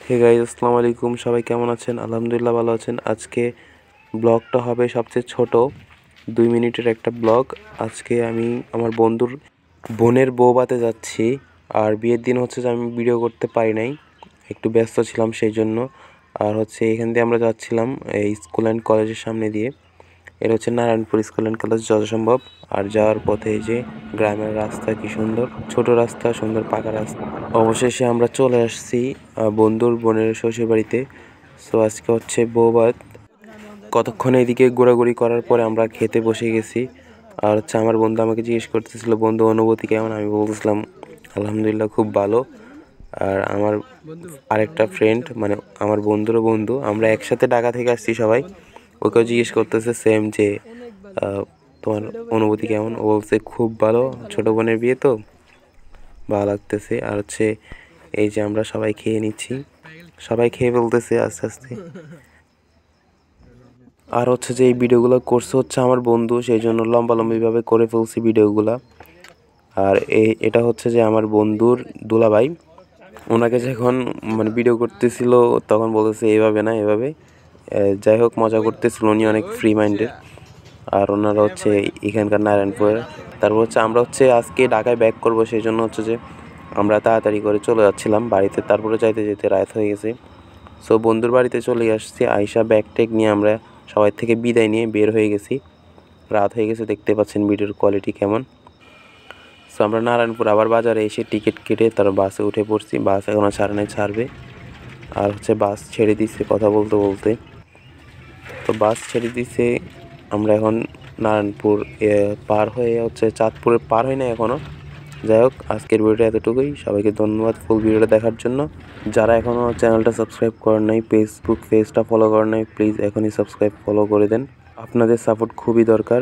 Hey guys, আসসালামু আলাইকুম। সবাই কেমন আছেন? আলহামদুলিল্লাহ ভালো আছেন। আজকে ব্লগটা হবে সবচেয়ে ছোট 2 মিনিটের একটা ব্লগ। আজকে আমি আমার বন্ধুর বোনের বউভাতে যাচ্ছি। আর বিয়ের দিন হচ্ছে যে আমি ভিডিও করতে পারি নাই, একটু ব্যস্ত ছিলাম সেই জন্য। আর হচ্ছে এখান দিয়ে আমরা যাচ্ছিলাম এই স্কুল অ্যান্ড কলেজের সামনে দিয়ে। এটা হচ্ছে নারায়ণপুর স্কুল অ্যান্ড কলেজ যথাসম্ভব। আর যাওয়ার পথে এই যে গ্রামের রাস্তা, কি সুন্দর ছোট রাস্তা, সুন্দর পাকা রাস্তা। অবশেষে আমরা চলে আসছি বন্ধুর বোনের শ্বশুর বাড়িতে। সো আজকে হচ্ছে বউভাত। কতক্ষণ এদিকে ঘোরাঘুরি করার পরে আমরা খেতে বসে গেছি। আর হচ্ছে আমার বন্ধু আমাকে জিজ্ঞেস করতেছিল, বন্ধু অনুভূতি কেমন? আমি বলছিলাম আলহামদুলিল্লাহ খুব ভালো। আর আমার আরেকটা ফ্রেন্ড, মানে আমার বন্ধুরও বন্ধু, আমরা একসাথে ঢাকা থেকে আসছি সবাই, ওকেও জিজ্ঞেস করতেছে সেম যে তোমার অনুভূতি কেমন? ও বলছে খুব ভালো, ছোটো বোনের বিয়ে তো ভালো লাগতেছে। আর হচ্ছে এই যে আমরা সবাই খেয়ে নিচ্ছি, সবাই খেয়ে ফেলতেছে আস্তে আস্তে। আর হচ্ছে যে এই ভিডিওগুলো করছে হচ্ছে আমার বন্ধু, সেই জন্য লম্বালম্বিভাবে করে ফেলছি ভিডিওগুলা। আর এটা হচ্ছে যে আমার বন্ধুর দুলাভাই, ওনাকে যখন মানে ভিডিও করতেছিল তখন বলতেছে এভাবে না এভাবে। যাই হোক, মজা করতেছিল, উনি অনেক ফ্রি মাইন্ডের। আর ওনারা হচ্ছে এখানকার নারায়ণপুরের। তারপর হচ্ছে আমরা হচ্ছে আজকে ঢাকায় ব্যাক করবো, সেই জন্য হচ্ছে যে আমরা তাড়াতাড়ি করে চলে যাচ্ছিলাম বাড়িতে। তারপরে যাইতে যেতে রাত হয়ে গেছে। সো বন্ধুর বাড়িতে চলে আসছি, আইসা ব্যাগ ট্যাগ নিয়ে আমরা সবাই থেকে বিদায় নিয়ে বের হয়ে গেছি। রাত হয়ে গেছে, দেখতে পাচ্ছেন ভিডিওর কোয়ালিটি কেমন। সো আমরা নারায়ণপুর আবার বাজারে এসে টিকিট কেটে তার বাসে উঠে পড়ছি। বাস এখনও ছাড়ে নাই, ছাড়বে। আর হচ্ছে বাস ছেড়ে দিচ্ছে কথা বলতে বলতে। তো বাস ছেড়ে দিচ্ছে, আমরা এখন নারায়ণপুর পার হয়ে হচ্ছে চাঁদপুরে পার হয় না এখনও। যাই হোক, আজকের ভিডিওটা এতটুকুই। সবাইকে ধন্যবাদ ফুল ভিডিওটা দেখার জন্য। যারা এখনও চ্যানেলটা সাবস্ক্রাইব করেন নাই, ফেসবুক পেজটা ফলো করেন নাই, প্লিজ এখনই সাবস্ক্রাইব ফলো করে দেন। আপনাদের সাপোর্ট খুবই দরকার।